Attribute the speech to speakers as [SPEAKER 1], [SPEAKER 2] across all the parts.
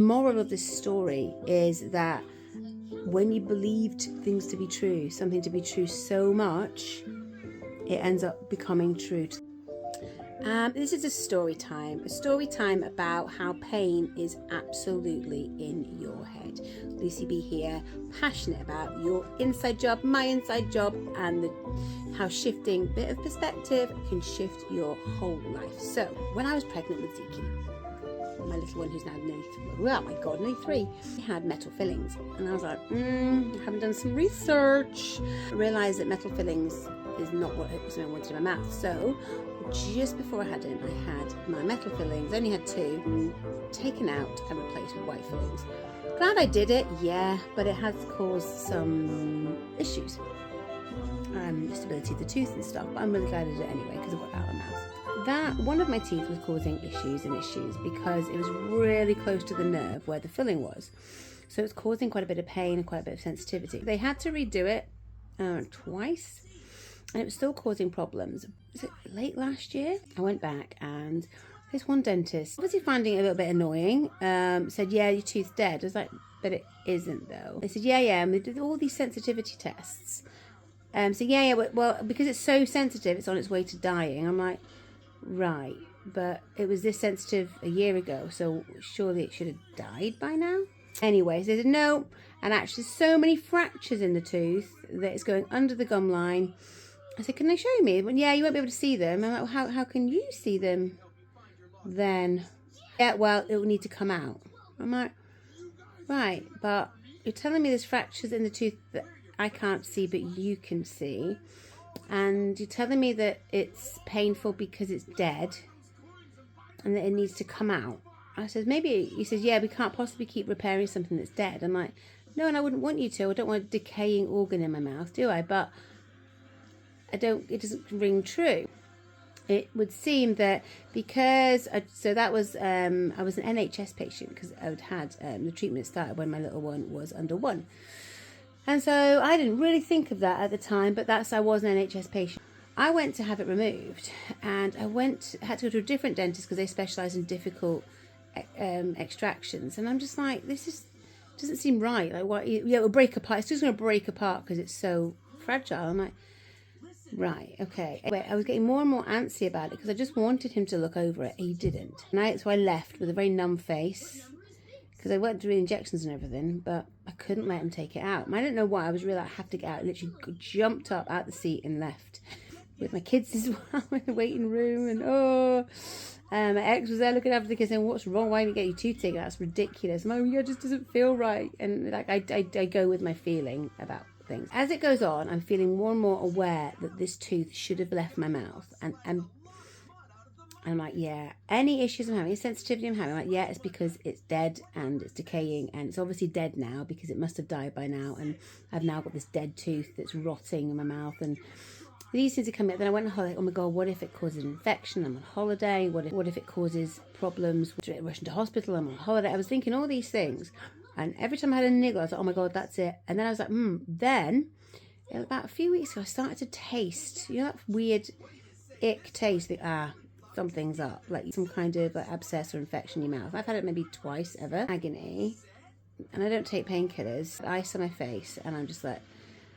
[SPEAKER 1] The moral of this story is that when you believed things to be true, something to be true so much, it ends up becoming true. This is a story time about how pain is absolutely in your head. Lucy B here, passionate about your inside job, my inside job, and how shifting a bit of perspective can shift your whole life. So, when I was pregnant with Zeke, my little one who's now nearly 3, he had metal fillings. And I was like, I haven't done some research. I realised that metal fillings is not what I wanted in my mouth. So just before I had him, I had my metal fillings, only had 2, taken out and replaced with white fillings. Glad I did it, yeah, but it has caused some issues. Stability of the tooth and stuff, but I'm really glad I did it anyway because I got out of my mouth. That one of my teeth was causing issues because it was really close to the nerve where the filling was. So it was causing quite a bit of pain and quite a bit of sensitivity. They had to redo it twice, and it was still causing problems. Was it late last year? I went back, and this one dentist, obviously finding it a little bit annoying, said, yeah, your tooth's dead. I was like, but it isn't though. They said, yeah, and they did all these sensitivity tests. Well, because it's so sensitive, it's on its way to dying. I'm like, right, but it was this sensitive a year ago, so surely it should have died by now. Anyways, they said no, and actually so many fractures in the tooth that it's going under the gum line. I said, can they show me? Well, yeah, you won't be able to see them. I'm like, well, how can you see them then? Yeah, well, it will need to come out. I'm like, right, but you're telling me there's fractures in the tooth that I can't see but you can see, and you're telling me that it's painful because it's dead and that it needs to come out. I said, maybe. He says, yeah, we can't possibly keep repairing something that's dead. I'm like, no, and I wouldn't want you to. I don't want a decaying organ in my mouth, do I? But it doesn't ring true. It would seem that because I was an NHS patient because I'd had the treatment started when my little one was under 1. And so I didn't really think of that at the time, but I was an NHS patient. I went to have it removed, and had to go to a different dentist because they specialise in difficult extractions. And I'm just like, doesn't seem right. Like, what? Yeah, it will break apart. It's just going to break apart because it's so fragile. I'm like, right, okay. Anyway, I was getting more and more antsy about it because I just wanted him to look over it. He didn't. So I left with a very numb face because I went through injections and everything, but I couldn't let him take it out. And I don't know why. I was really like, I have to get out. I literally jumped up out the seat and left with my kids as well in the waiting room. And my ex was there looking after the kids saying, what's wrong? Why didn't you get your tooth taken? That's ridiculous. I'm like, yeah, it just doesn't feel right. And like I go with my feeling about things. As it goes on, I'm feeling more and more aware that this tooth should have left my mouth. And I'm like, yeah, any issues I'm having, any sensitivity I'm having, I'm like, yeah, it's because it's dead and it's decaying, and it's obviously dead now because it must have died by now, and I've now got this dead tooth that's rotting in my mouth, and these things are coming up. Then I went on holiday. Oh my God, what if it causes an infection? I'm on holiday. What if it causes problems? Rushing to hospital, I'm on holiday. I was thinking all these things, and every time I had a niggle, I was like, oh my God, that's it. And then I was like, Then, about a few weeks ago, I started to taste, that weird ick taste, something's up, like some kind of abscess or infection in your mouth. I've had it maybe twice ever. Agony. And I don't take painkillers. Ice on my face, and I'm just like,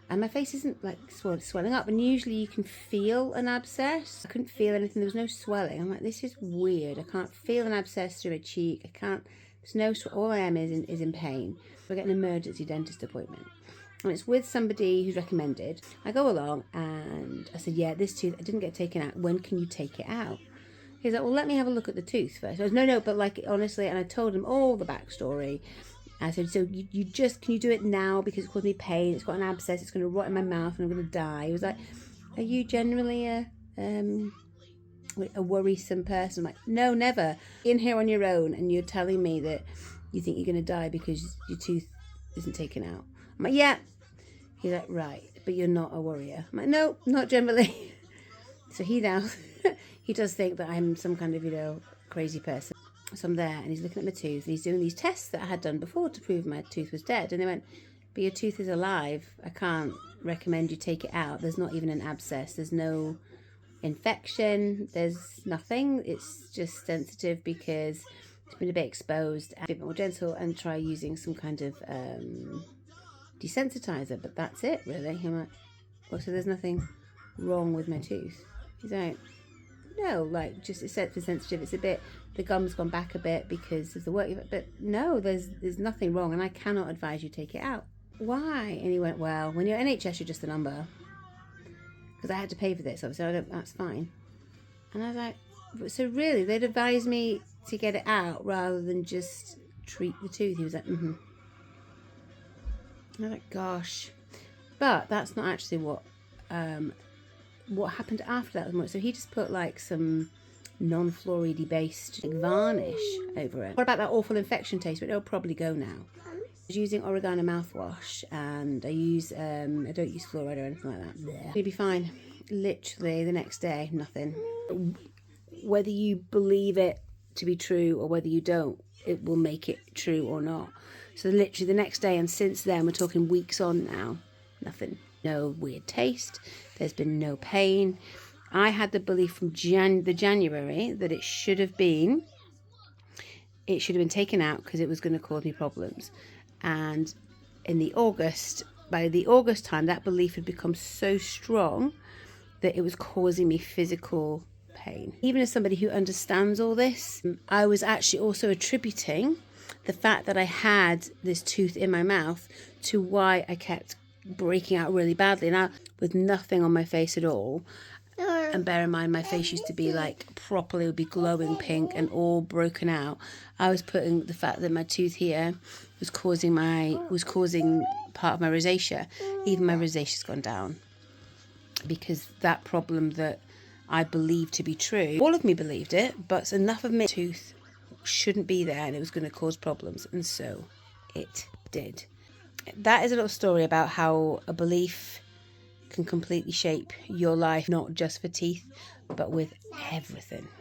[SPEAKER 1] and my face isn't like swelling up, and usually you can feel an abscess. I couldn't feel anything. There was no swelling. I'm like, this is weird. I can't feel an abscess through my cheek. There's no, all I am is in pain. I get an emergency dentist appointment, and it's with somebody who's recommended. I go along, and I said, yeah, this tooth, I didn't get taken out. When can you take it out? He's like, well, let me have a look at the tooth first. I was, no, but like, honestly, and I told him all the backstory. I said, so can you do it now because it's causing me pain? It's got an abscess. It's going to rot in my mouth and I'm going to die. He was like, are you generally a worrisome person? I'm like, no, never. In here on your own, and you're telling me that you think you're going to die because your tooth isn't taken out. I'm like, yeah. He's like, right, but you're not a worrier. I'm like, no, not generally. So he does think that I'm some kind of, crazy person. So I'm there, and he's looking at my tooth, and he's doing these tests that I had done before to prove my tooth was dead. And they went, but your tooth is alive. I can't recommend you take it out. There's not even an abscess. There's no infection. There's nothing. It's just sensitive because it's been a bit exposed, and be a bit more gentle and try using some kind of desensitizer, but that's it really. I'm like, well, so there's nothing wrong with my tooth. He's like, no, like just except for sensitive, it's a bit, the gum's gone back a bit because of the work, but no, there's nothing wrong, and I cannot advise you take it out. Why? And he went, well, when you're NHS, you're just a number, because I had to pay for this, obviously. That's fine. And I was like, so really, they'd advise me to get it out rather than just treat the tooth? He was like, mm-hmm. I was like, gosh. But that's not actually what happened after that. So he just put like some non-fluoride based varnish over it. What about that awful infection taste? But it'll probably go now. I was using oregano mouthwash, and I don't use fluoride or anything like that. It'll be fine. Literally the next day, nothing. Whether you believe it to be true or whether you don't, it will make it true or not. So literally the next day, and since then, we're talking weeks on now, nothing. No weird taste. There's been no pain. I had the belief from January that it should have been taken out because it was going to cause me problems. And by the August time, that belief had become so strong that it was causing me physical pain. Even as somebody who understands all this, I was actually also attributing the fact that I had this tooth in my mouth to why I kept breaking out really badly. Now, with nothing on my face at all, and bear in mind my face used to be like properly, it would be glowing pink and all broken out. I was putting the fact that my tooth here was causing part of my rosacea. Even my rosacea's gone down because that problem that I believed to be true, all of me believed it, but enough of my tooth shouldn't be there and it was going to cause problems, and so it did. That is a little story about how a belief can completely shape your life, not just for teeth, but with everything.